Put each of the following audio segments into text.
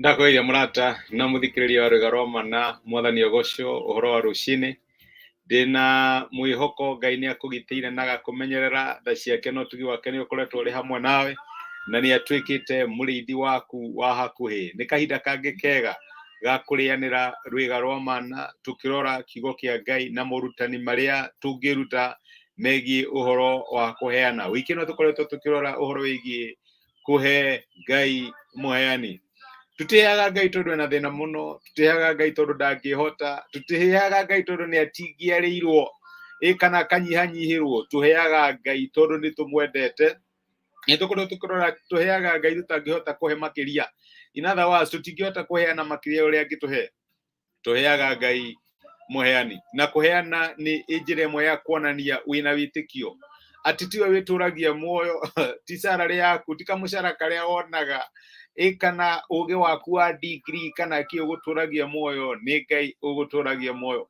Ndakwĩria mũrata na mũthikĩrĩria wa Rĩrĩa Roma na mwathani Ogocio ũhoro wa rũcinĩ. Ndĩna mwĩhoko Ngai nĩ akũgitĩire na agakũmenyerera, tha ciake na ũtugi wake nĩ ũkoretwo ũrĩ hamwe nawe na nĩ atuĩkĩte mũrĩithi waku wa hakuhĩ. Nĩ kahinda kangĩ kega ga kũrĩanĩra Rwĩga rwa mana tũkĩrora kiugo kĩa Ngai na morutani marĩa tũngĩruta megiĩ ũhoro wa kũheana. Wiki ĩno tũkoretwo tũkĩrora ũhoro wĩgiĩ kũhe Ngai mũheani. Tũtĩheaga Ngai tondũ ena thĩna mũno, tũtĩheaga Ngai tondũ ndangĩhota, tũtĩheaga Ngai tondũ nĩ atingiarĩirwo kana akanyihanyihĩrwo. Tũheaga Ngai tondũ nĩ tũmwendete. Nĩ tũkorwo tũkĩrora tũheaga Ngai tũtangĩhota kũhe makĩria. In other words, tũtingĩhota kũheana makĩria ũrĩa angĩtũhe. Tũheaga Ngai mũheani. Na kũheana nĩ njĩra ĩmwe ya kuonania wĩna wĩtĩkio. Atĩ tiwe wĩtũragia muoyo, ti salary yaku, ti kamũcara karĩa wonaga, kana ũgĩ waku wa degree kana kĩ ũgũtũragia muoyo, nĩ Ngai ũgũtũragia muoyo.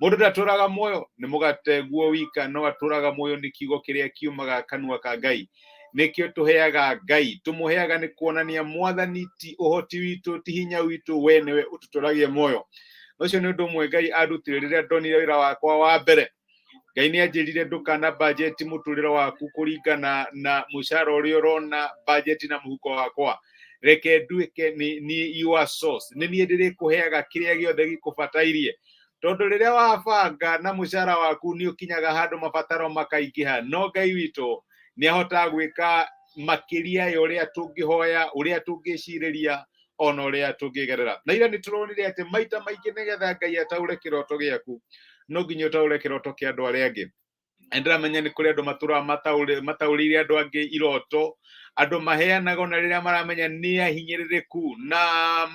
Mũndũ ndatũraga muoyo nĩ mũgate guo wika, no atũraga muoyo nĩ kiugo kĩrĩa kiumaga kanua ka Ngai. Nĩkĩo tũheaga Ngai, tũmũheaga nĩ kuonania mwathani ti ũhoti witũ, ti hinya witũ, we nĩwe ũtũtũragia muoyo. Ũcio nĩ ũndũ ũmwe Ngai andutire rĩrĩa ndonire wĩra wakwa wa mbere. Ngai nĩ anjĩrire ndũkana budget mũtũrĩre waku kũringana na mũcara ũrĩa ũrona, budget na mũhuko wakwa. Reke nduĩke ni your source, nĩ niĩ ndĩrĩkũheaga kĩrĩa gĩothe gĩkũbatairie. Tondũ rĩrĩa wabanga na mũcara waku nĩ ũkinyaga handũ mabataro makaingĩha, no Ngai witũ nĩ ahotaga gwĩka makĩria ya ũrĩa tũngĩhoya, ũrĩa tũngĩcirĩria, ona ũrĩa tũngĩgerera. Na ira nĩ tũronire atĩ maita maingĩ nĩgetha Ngai ataũre kĩroto gĩaku, no nginya ũtaũre kĩroto kĩa andũ arĩa angĩ. Ndĩramenya nĩ kũrĩ andũ matũraga mataũrĩire andũ angĩ iroto, andũ maheanaga ona rĩrĩa maramenya nĩ ahinyĩrĩrĩku na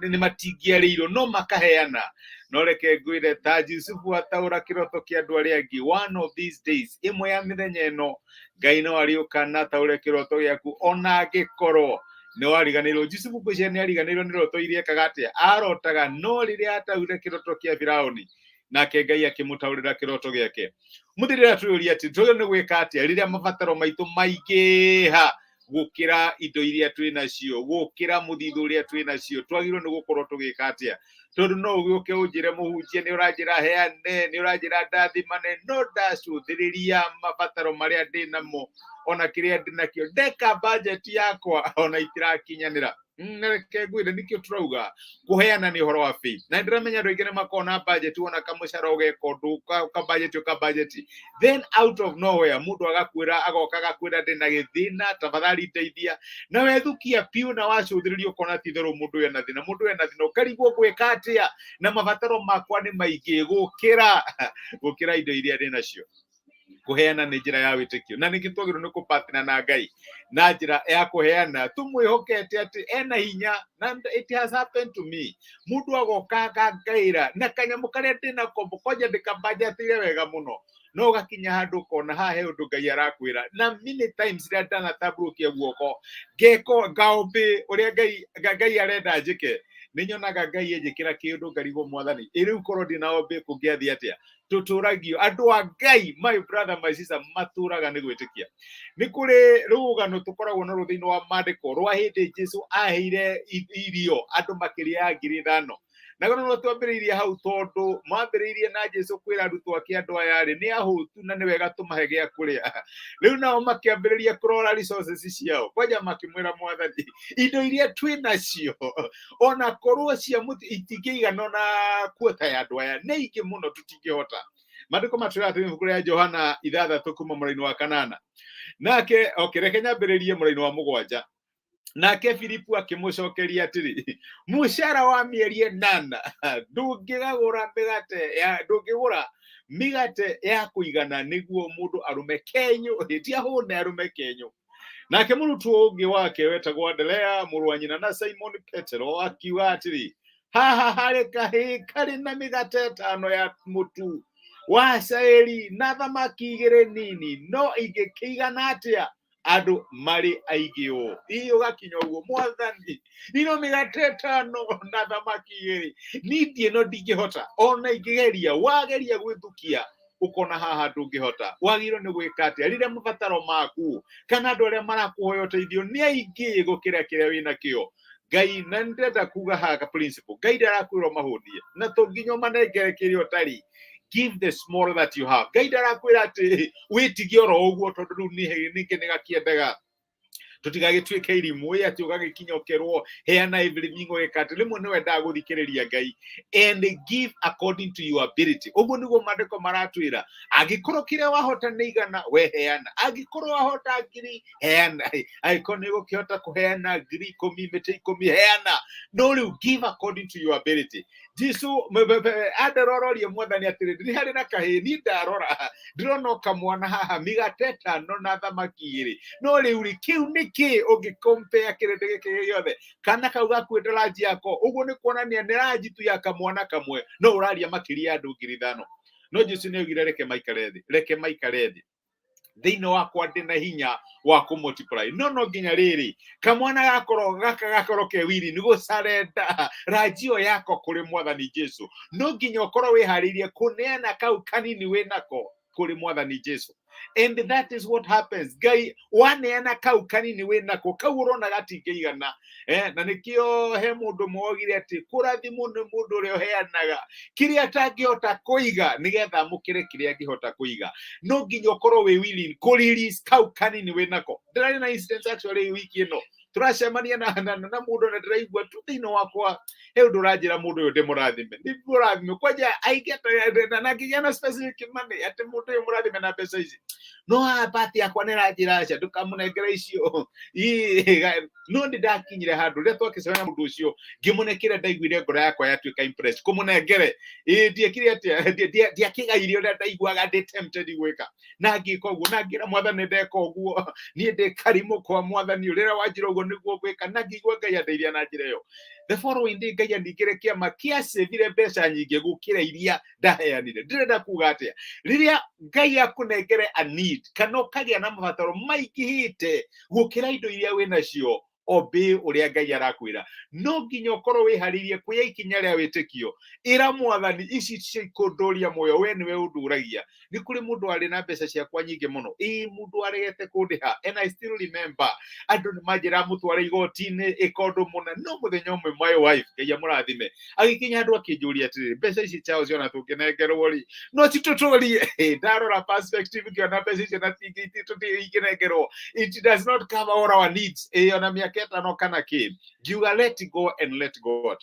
nĩ matingĩarĩirwo, no makaheana. No reke ngwĩre ta Jusufu ataũra kĩroto kĩa andũ arĩa angĩ, one of these days, ĩmwe ya mĩthenya ĩno, Ngai no arĩũka na ataũre kĩroto gĩaku ona angĩkorwo nĩ wariganĩrwo. Jusufu kwĩcia nĩ ariganĩrwo nĩ roto iria ekaga atĩa, arotaga, no rĩrĩa ataũre kĩroto kĩa Firaũni, nake Ngai akĩmũtaũrĩra kĩroto gĩake. Mũthirĩra twĩũria atĩ tũrĩ nĩ gwĩka atĩa rĩrĩa mabataro maitũ maingĩha gũkĩra indo iria twĩ nacio, gũkĩra mũthithũ ũrĩa twĩ nacio, twagĩrĩirwo nĩ gũkorwo tũgĩka atĩa? Tondũ no ũgĩũke ũnjĩre mũhunjia nĩ ũranjĩra heane, nĩ ũranjĩra ndathimane, no ndacũthĩrĩria mabataro marĩa ndĩ namo, ona kĩrĩa ndĩ nakĩo, ndeka budget yakwa ona itirakinyanĩra. Reke ngwĩre nĩkĩo tũrauga kũheana nĩ ũhoro wa faith. Na ndĩramenya andũ aingĩ nĩ makoragwo na budget, wona kamũcara ũgeka ũndũ ka budget, then out of nowhere mũndũ agakwĩra, agoka agakwĩra ndĩ na gĩthĩna, tafadhali ndeithia, na wethukia piũ na wacũthĩrĩria ũkona ti therũ mũndũ ũyũ ena thĩna, mũndũ ũyũ ena thĩna, ũkarigwo gwĩka atĩa, na mabataro makwa nĩ maingĩ gũkĩra indo iria ndĩ nacio. Kũheana nĩ njĩra ya wĩtĩkio, na nĩkĩ twagĩrĩirwo nĩ kũpartner na Ngai na njĩra ya kũheana, tũmwĩhokete atĩ ena hinya, na it has happened to me. Mũndũ agoka akangaĩra na kanyamũ karĩa ndĩna kombo kwanja ndĩkabanjatĩire wega mũno, no gakinya handũ ũkona haha he ũndũ Ngai arakwĩra, na many times rĩrĩa ndanatambũrũkia guoko ngaũmbĩ ũrĩa Ngai arenda njĩke, nĩ nyonaga Ngai enjĩkĩra kĩndũ ngarigwo mwathani, rĩu korwo ndĩna ũmbĩ kũngĩathiĩ atĩa? Tũtũragio andũ a Ngai, my brother my sister, matũraga nĩ gwĩtĩkia. Nĩ kũrĩ rũgano tũkoragwo na thĩinĩ wa maandĩko rwa hĩndĩ Jesũ aheire irio andũ makĩria ya 5,000. Na no twambĩrĩirie hau tondũ mwambĩrĩirie na Jesũ kwĩra arutwo ake andũ aya rĩ nĩ ahũtu na nĩ wega tũmahe gĩa kũrĩa. Rĩu nao makĩambĩrĩria kũrora resources ciao, kwanja makĩmwĩra mwathani, indo iria twĩ nacio ona korwo cia mũtu itingĩigana ona kuota ya andũ aya, nĩ ingĩ mũno tũtingĩhota. Maandĩko matwĩra atĩ ibuku rĩa Johana 6 kuma mũraini wa 8, nake reke nyambĩrĩrie mũraini wa 7. Nake Filipu akĩmũcokeria atĩrĩ, mũcara wa mĩeri 8 ndũngĩgũra mĩgate ya kũigana nĩguo mũndũ arume kenyũ, ti ahũne arume kenyũ. Nake mũrutwo ũngĩ wake wetagwo Anderea, mũrũ wa nyina na Simon Petero, akiuga atĩrĩ, haha harĩ kahĩ karĩ na mĩgate 5 ya mũtu wa caĩri na thamaki 2 nini, no ingĩkĩigana atĩa andũ marĩ aingĩ ũũ? Hihi ũgakinya ũguo, mwathani, ino mĩgate 5 na thamaki 2, niĩ ĩno ndingĩhota, ona ingĩgeria, wageria gwĩthukia ukona haha ndũngĩhota. Wagĩrĩirwo nĩ gwĩka atĩa rĩrĩa mabataro maku kana andũ arĩa marakũhoya ũteithio nĩ aingĩ gũkĩra kĩrĩa wĩna kĩo? Ngai na ndenda kuga haga principle Ngai ndarakwĩra mahũndie na tũnginya manengere kĩrĩa ũtari. Give the small that you have. Ngai ndarakwĩra atĩ wĩtigie oro ũguo tondũ rĩu ningĩ nĩgakĩendaga tutigagĩtuĩke irimũ atĩ ũgagĩkinyokerwo heana everything ũgĩkatĩ rĩmwe nĩwendaga gũthikĩrĩria Ngai and give according to your ability. Ũguo nĩguo maandĩko maratwĩra angĩkorwo kĩrĩa wahota nĩ igana we heana, angĩkorwo wahota 1,000 heana, angĩkorwo nĩũgũkĩhota kũheana 10,000 mĩtĩ 10 heana, no rĩu give according to your ability. Jesu andarororia mwathani atĩrĩ nĩ harĩ na kahĩĩ niĩ ndarora ndĩrona kamwana haha mĩgate 5 na thamaki 2 no rĩu kĩu nĩkĩ ũngĩkompea kĩrĩndĩ gĩkĩ gĩothe kana kau gakwĩnda ranji yako. Ũguo nĩ kuonania nĩ ranji tu ya kamwana kamwe no ũraria makĩria andũ 5,000. No Jesu nĩaugire reke maikare thĩ thĩinĩ wakwa ndĩna hinya wa kũmultiply. No nginya rĩrĩ kamwana gakorwo ke wili nĩ gũcarenda ranjio yako kũrĩ mwathani Jesu. No nginya ũkorwo wĩharĩirie kũneana kau kanini wĩnako kũrĩ mwathani Jesu. And that is what happens. Ngai waneana kau kanini wĩnako kau ũrona gatingĩigana. Na nĩkĩo he mũndũ mogire atĩ kũrathimwo nĩ mũndũ ũrĩa ũheanaga kĩrĩa atangĩhota kũiga nĩgetha amũkĩre kĩrĩa angĩhota kũiga. No nginya ũkorwo wĩ willing kũ-release kau kanini wĩnako. Ndĩrarĩ na instance actually wiki ĩno turacemania na mũndũ na ndĩraigua tu thĩinĩ wakwa he ũndũ ũranjĩra mũndũ ũyũ ndĩmũrathime. Nĩ mũrathime kwanja aingĩte na ngigĩa na specific money atĩ mũndũ ũyũ mũrathime na mbeca ici. No pati yakwa nĩ ranjĩra aca ndũkamũnengere icio. No nĩndakinyire handũ rĩrĩa twakĩcemania na mũndũ ũcio ngĩmũnengera ndaiguire ngoro yakwa yatuĩka impressed kũmũnengere. Ndiekire atĩa ndiakĩgaire ũrĩa ndaiguaga ndĩ tempted gwĩka na ngĩka ũguo na ngĩra mwathani ndeka ũguo niĩ ndĩ karimũ kwa mwathani rĩrĩa wanjĩra ũguo nĩguo gwĩka na ngĩigua Ngai andeithia na njĩra ĩyo. The following day Ngai aningĩre kĩama kĩacĩvire mbeca nyingĩ gũkĩra iria ndaheanire. Ndĩrenda kuga atĩa rĩrĩa Ngai akũnengere a need kana ũkagĩa na mabataro maingĩhĩte gũkĩra indo iria wĩnacio obey ũrĩa Ngai arakwĩra. No nginya ũkorwo wĩharĩirie kuoya ikinya rĩa wĩtĩkio. Ĩra mwathani ici cikũndũria muoyo we nĩwe ũndũragia. Nĩ kũrĩ mũndũ arĩ na mbeca ciakwa nyingĩ mũno mũndũ aregete kũndĩha and I still remember andũ nĩmanjĩra mũtware igoti-inĩ ĩkondũ mũna. No mũthenya ũmwe my wife Ngai amũrathime agĩkinya andũ akĩnjũria atĩrĩrĩ mbeca ici ciao ciona tũngĩnengerwo rĩ no citũtũrie. Ndarora perspective ngĩona mbeca icio na ingĩnengerwo it does not cover all our needs. Ona mĩaka 5 kana kĩ ngiuga let go and let God.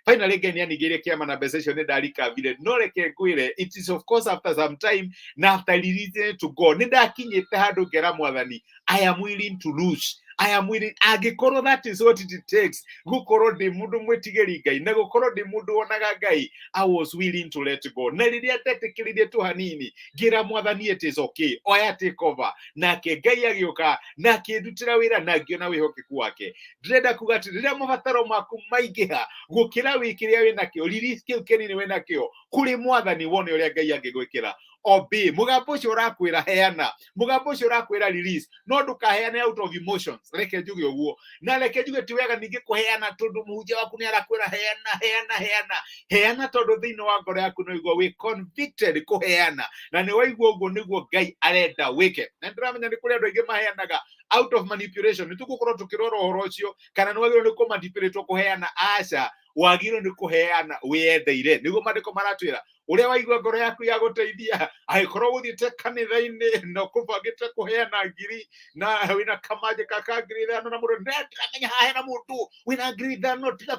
Finally Ngai nĩaningĩire kĩama na mbeca icio nĩndarikabire. No reke ngwĩre it is of course after some time na after releasing to God nĩndakinyĩte handũ ngera mwathani I am willing to lose. I am willing angĩkorwo that is what it takes gũkorwo ndĩ mũndũ mwĩtigĩri Ngai na gũkorwo ndĩ mũndũ wonaga Ngai I was willing to let go. Na rĩrĩa ndetĩkĩrire tu hanini ngĩra mwathani it is okay oya take over nake Ngai agĩũka na akĩndutĩra wĩra na ngĩona wĩhokeku wake. Ndĩrenda kuga atĩ rĩrĩa mabataro maku maingĩha gũkĩra kĩrĩa wĩnakĩo release kĩu kĩnini wĩnakĩo kũrĩ mwathani wone ũrĩa Ngai angĩgwĩkĩra. Obey. Mũgambo ũcio ũrakwĩra heana, mũgambo ũcio ũrakwĩra release, no ndũkaheane out of emotions. Reke njuge ũguo na reke njuge ti wega ningĩ kũheana tondũ mũhunjia waku nĩ arakwĩra heana tondũ thĩinĩ wa ngoro yaku no igua wĩ convicted kũheana na nĩ waigua ũguo nĩguo Ngai arenda wĩke. Na ndĩramenya nĩ kũrĩ andũ aingĩ maheanaga out of manipulation. Nĩ tũgũkorwo tũkĩrora ũhoro ũcio kana nĩ wagĩrĩirwo nĩ kũmanipulate kũheana. Aca wagĩrĩirwo nĩ kũheana wĩyendeire. Nĩguo maandĩko maratwĩra ũrĩa waigua ngoro yaku ya gũteithia angĩkorwo gũthiĩte kanitha-inĩ no kũbangĩte kũheana 1,000 na wĩna kamanje ka 5,000 na mũndũ ndĩramenya haha hena mũndũ wĩna 5,000 tiga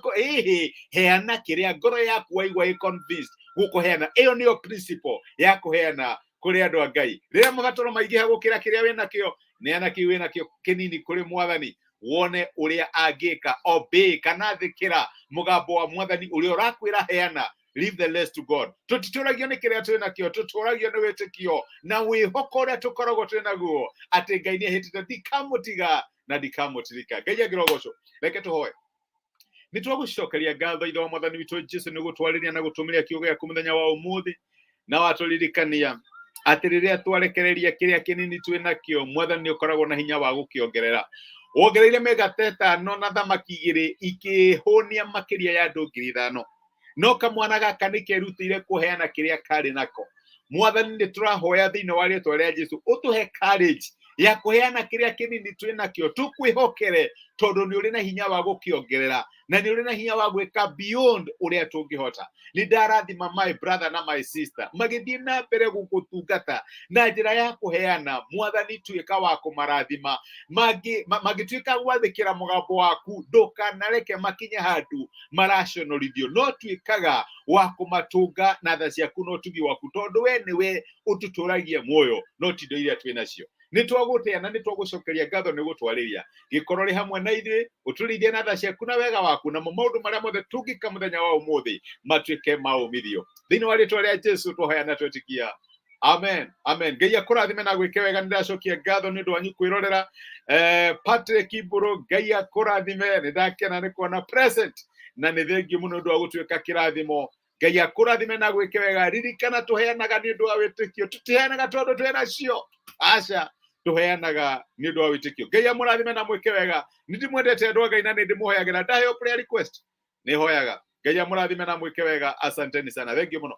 heana kĩrĩa ngoro yaku waigua ĩ convinced gũkũheana. Ĩyo nĩyo principle ya kũheana kũrĩ andũ a Ngai. Rĩrĩa mabataro maingĩha gũkĩra kĩrĩa wĩnakĩo neana kĩu wĩnakĩo kĩnini kũrĩ mwathani wone ũrĩa angĩka. Obey kana thĩkĩra mũgambo wa mwathani ũrĩa ũrakwĩra heana. Leave the rest to God. Tũtitũragio nĩ kĩrĩa twĩnakĩo, tũtũragio nĩ wĩtĩkio na wĩhoko ũrĩa tũkoragwo twĩnaguo atĩ Ngai nĩehĩtĩte ndikamũtiga na ndikamũtirika. Ngai agĩrogocwo. Reke tũhoe. Nĩ twagũcokeria ngatho ithe wa mwathani witũ Jesũ nĩ gũtwarĩria na gũtũmĩria kiugo gĩaku mũthenya wa ũmũthĩ na watũririkania atĩ rĩrĩa twarekereria kĩrĩa kĩnini twĩnakĩo mwathani nĩ ũkoragwo na hinya wa gũkĩongerera. Wongereire mĩgate 5 na thamaki 2 ikĩhũnia makĩria ya andũ 5,000. No kamwana gaka nĩkerutĩire kũheana kĩrĩa karĩ nako. Mwathani nĩ tũrahoya thĩinĩ wa rĩĩtwa rĩa Jesũ ũtũhe courage ya kũheana kĩrĩa kĩnini twĩ nakĩo, tũkwĩhokere tondũ nĩ ũrĩ na hinya wa gũkĩongerera na nĩ ũrĩ na hinya wa gwĩka beyond ũrĩa tũngĩhota. Nĩ ndarathima my brother na my sister magĩthiĩ na mbere gũgũtungata na njĩra ya kũheana. Mwathani tuĩka wa kũmarathima, magĩtuĩka gwathĩkĩra mũgambo waku ndũkanareke makinye handũ maraconorithio, no tuĩkaga wa kũmatũnga na tha ciaku na ũtugi waku, tondũ we nĩwe ũtũtũragia muoyo no ti indo iria twĩ nacio. Nĩ twagũtĩa na nĩ twagũcokeria ngatho nĩ gũtwarĩria gĩkorwo rĩ hamwe na ithuĩ, ũtũrĩithie na tha ciaku na wega waku, namo maũndũ marĩa mothe tũngĩka mũthenya wa ũmũthĩ matuĩke maumithio thĩinĩ wa rĩtwa rĩa Jesũ tũhoya na twĩtĩkia, amen, amen. Ngai akũrathime na gwĩke wega. Nĩ ndacokia ngatho nĩ ũndũ wanyu kwĩrorera. Patrick Mbũrũ, Ngai akũrathime, nĩ ndakena nĩ kuona present na nĩ thengiũ mũno ũndũ wa gũtuĩka kĩrathimo. Ngai akũrathime na gwĩke wega. Ririkana tũheanaga nĩ ũndũ wa wĩtĩkio, tũtiheanaga tondũ twĩ nacio, aca, tũheanaga nĩ ũndũ wa wĩtĩkio. Ngai amũrathime na mwĩke wega. Nĩ ndĩmwendete andũ a Ngai na nĩ ndĩmũhoyagĩra. Ndaheo prayer request nĩ hoyaga. Ngai amũrathime na mwĩke wega. Asanteni sana, thengiũ mũno.